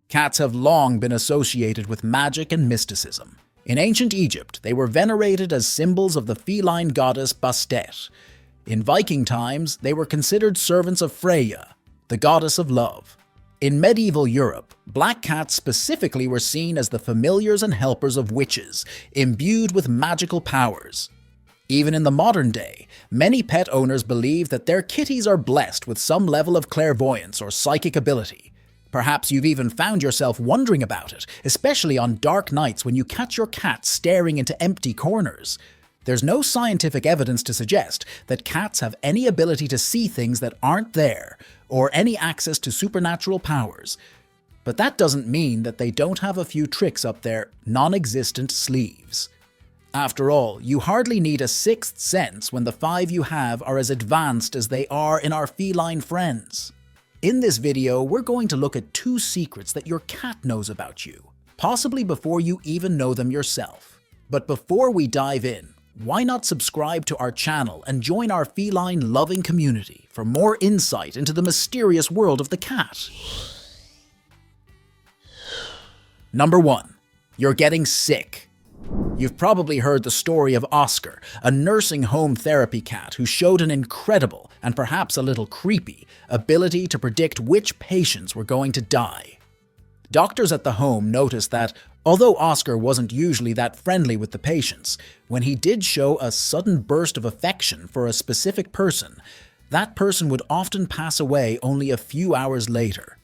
Cats have long been associated with magic and mysticism. In ancient Egypt, they were venerated as symbols of the feline goddess Bastet. In Viking times, they were considered servants of Freya, the goddess of love. In medieval Europe, black cats specifically were seen as the familiars and helpers of witches, imbued with magical powers. Even in the modern day, many pet owners believe that their kitties are blessed with some level of clairvoyance or psychic ability. Perhaps you've even found yourself wondering about it, especially on dark nights when you catch your cat staring into empty corners. There's no scientific evidence to suggest that cats have any ability to see things that aren't there, or any access to supernatural powers. But that doesn't mean that they don't have a few tricks up their non-existent sleeves. After all, you hardly need a sixth sense when the 5 you have are as advanced as they are in our feline friends. In this video, we're going to look at 2 secrets that your cat knows about you, possibly before you even know them yourself. But before we dive in, why not subscribe to our channel and join our feline-loving community for more insight into the mysterious world of the cat? Number 1. You're getting sick. You've probably heard the story of Oscar, a nursing home therapy cat who showed an incredible, and perhaps a little creepy, ability to predict which patients were going to die. Doctors at the home noticed that, although Oscar wasn't usually that friendly with the patients, when he did show a sudden burst of affection for a specific person, that person would often pass away only a few hours later.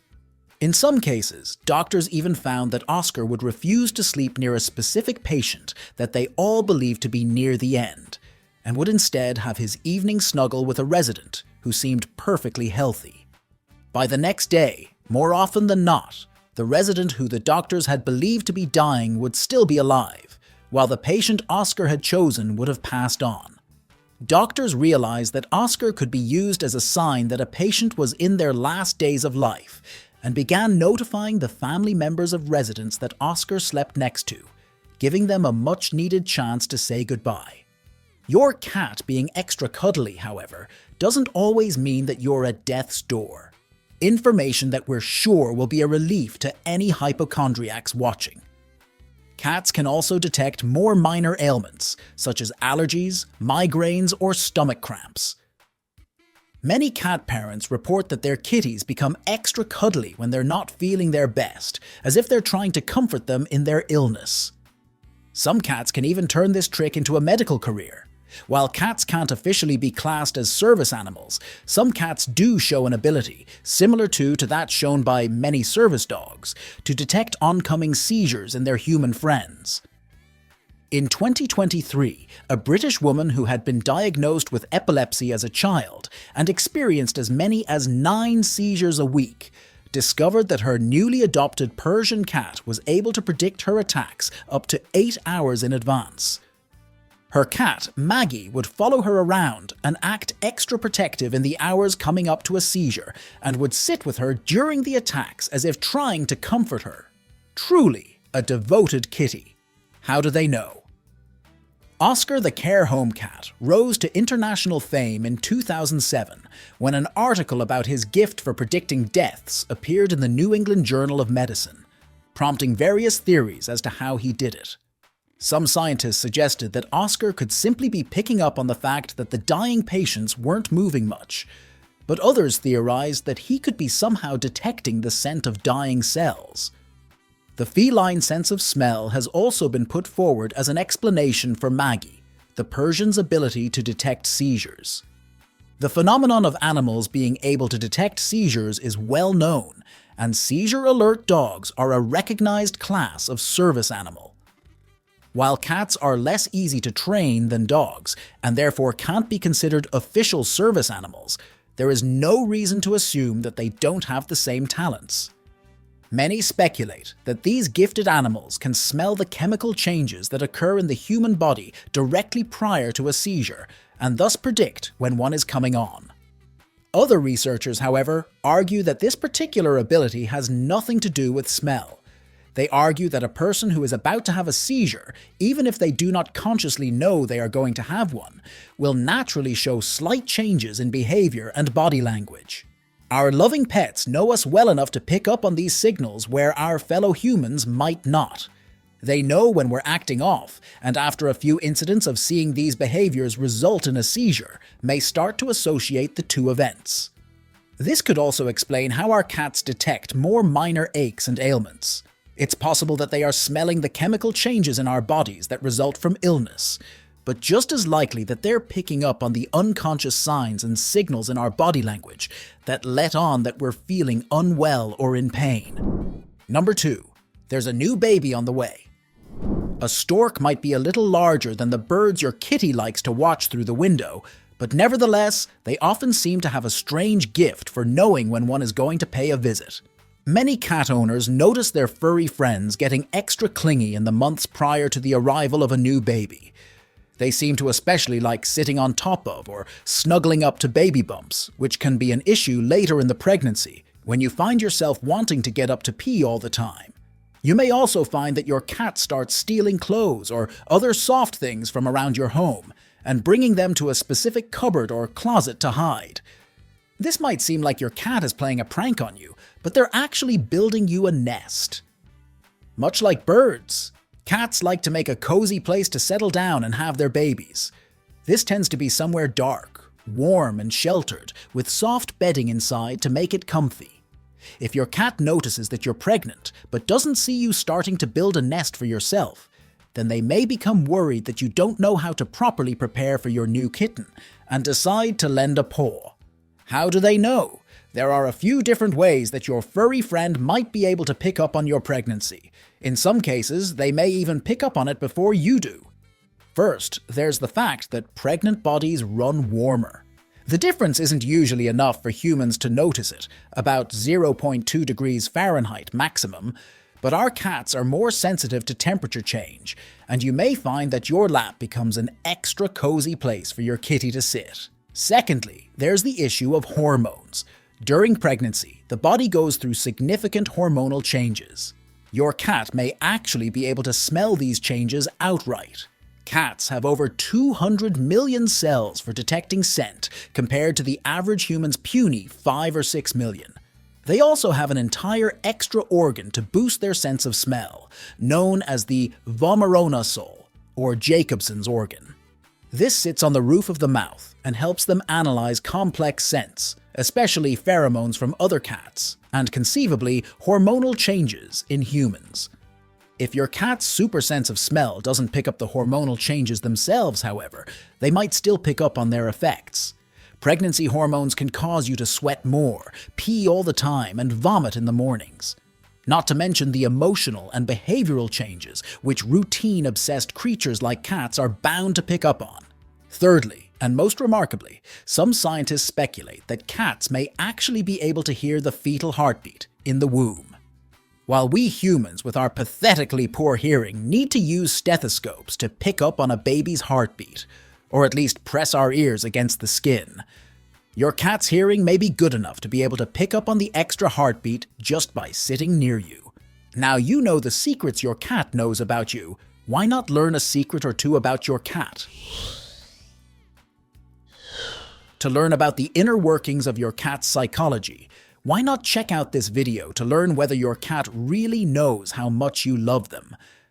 In some cases, doctors even found that Oscar would refuse to sleep near a specific patient that they all believed to be near the end, and would instead have his evening snuggle with a resident who seemed perfectly healthy. By the next day, more often than not, the resident who the doctors had believed to be dying would still be alive, while the patient Oscar had chosen would have passed on. Doctors realized that Oscar could be used as a sign that a patient was in their last days of life, and began notifying the family members of residents that Oscar slept next to, giving them a much-needed chance to say goodbye. Your cat being extra cuddly, however, doesn't always mean that you're at death's door. Information that we're sure will be a relief to any hypochondriacs watching. Cats can also detect more minor ailments, such as allergies, migraines, or stomach cramps. Many cat parents report that their kitties become extra cuddly when they're not feeling their best, as if they're trying to comfort them in their illness. Some cats can even turn this trick into a medical career. While cats can't officially be classed as service animals, some cats do show an ability, similar to that shown by many service dogs, to detect oncoming seizures in their human friends. In 2023, a British woman who had been diagnosed with epilepsy as a child and experienced as many as 9 seizures a week, discovered that her newly adopted Persian cat was able to predict her attacks up to 8 hours in advance. Her cat, Maggie, would follow her around and act extra protective in the hours coming up to a seizure, and would sit with her during the attacks as if trying to comfort her. Truly a devoted kitty. How do they know? Oscar the care home cat rose to international fame in 2007 when an article about his gift for predicting deaths appeared in the New England Journal of Medicine, prompting various theories as to how he did it. Some scientists suggested that Oscar could simply be picking up on the fact that the dying patients weren't moving much, but others theorized that he could be somehow detecting the scent of dying cells. The feline sense of smell has also been put forward as an explanation for Maggie, the Persian's ability to detect seizures. The phenomenon of animals being able to detect seizures is well known, and seizure-alert dogs are a recognized class of service animal. While cats are less easy to train than dogs, and therefore can't be considered official service animals, there is no reason to assume that they don't have the same talents. Many speculate that these gifted animals can smell the chemical changes that occur in the human body directly prior to a seizure, and thus predict when one is coming on. Other researchers, however, argue that this particular ability has nothing to do with smell. They argue that a person who is about to have a seizure, even if they do not consciously know they are going to have one, will naturally show slight changes in behavior and body language. Our loving pets know us well enough to pick up on these signals where our fellow humans might not. They know when we're acting off, and after a few incidents of seeing these behaviors result in a seizure, may start to associate the two events. This could also explain how our cats detect more minor aches and ailments. It's possible that they are smelling the chemical changes in our bodies that result from illness, but just as likely that they're picking up on the unconscious signs and signals in our body language that let on that we're feeling unwell or in pain. Number 2. There's a new baby on the way. A stork might be a little larger than the birds your kitty likes to watch through the window, but nevertheless, they often seem to have a strange gift for knowing when one is going to pay a visit. Many cat owners notice their furry friends getting extra clingy in the months prior to the arrival of a new baby. They seem to especially like sitting on top of or snuggling up to baby bumps, which can be an issue later in the pregnancy when you find yourself wanting to get up to pee all the time. You may also find that your cat starts stealing clothes or other soft things from around your home and bringing them to a specific cupboard or closet to hide. This might seem like your cat is playing a prank on you, but they're actually building you a nest. Much like birds, cats like to make a cozy place to settle down and have their babies. This tends to be somewhere dark, warm, and sheltered, with soft bedding inside to make it comfy. If your cat notices that you're pregnant, but doesn't see you starting to build a nest for yourself, then they may become worried that you don't know how to properly prepare for your new kitten and decide to lend a paw. How do they know? There are a few different ways that your furry friend might be able to pick up on your pregnancy. In some cases, they may even pick up on it before you do. First, there's the fact that pregnant bodies run warmer. The difference isn't usually enough for humans to notice it, about 0.2 degrees Fahrenheit maximum, but our cats are more sensitive to temperature change, and you may find that your lap becomes an extra cozy place for your kitty to sit. Secondly, there's the issue of hormones. During pregnancy, the body goes through significant hormonal changes. Your cat may actually be able to smell these changes outright. Cats have over 200 million cells for detecting scent, compared to the average human's puny 5 or 6 million. They also have an entire extra organ to boost their sense of smell, known as the vomeronasole, or Jacobson's organ. This sits on the roof of the mouth and helps them analyze complex scents, especially pheromones from other cats, and conceivably hormonal changes in humans. If your cat's super sense of smell doesn't pick up the hormonal changes themselves, however, they might still pick up on their effects. Pregnancy hormones can cause you to sweat more, pee all the time, and vomit in the mornings. Not to mention the emotional and behavioral changes which routine-obsessed creatures like cats are bound to pick up on. Thirdly, and most remarkably, some scientists speculate that cats may actually be able to hear the fetal heartbeat in the womb. While we humans with our pathetically poor hearing need to use stethoscopes to pick up on a baby's heartbeat, or at least press our ears against the skin, your cat's hearing may be good enough to be able to pick up on the extra heartbeat just by sitting near you. Now you know the secrets your cat knows about you. Why not learn a secret or two about your cat? To learn about the inner workings of your cat's psychology, why not check out this video to learn whether your cat really knows how much you love them?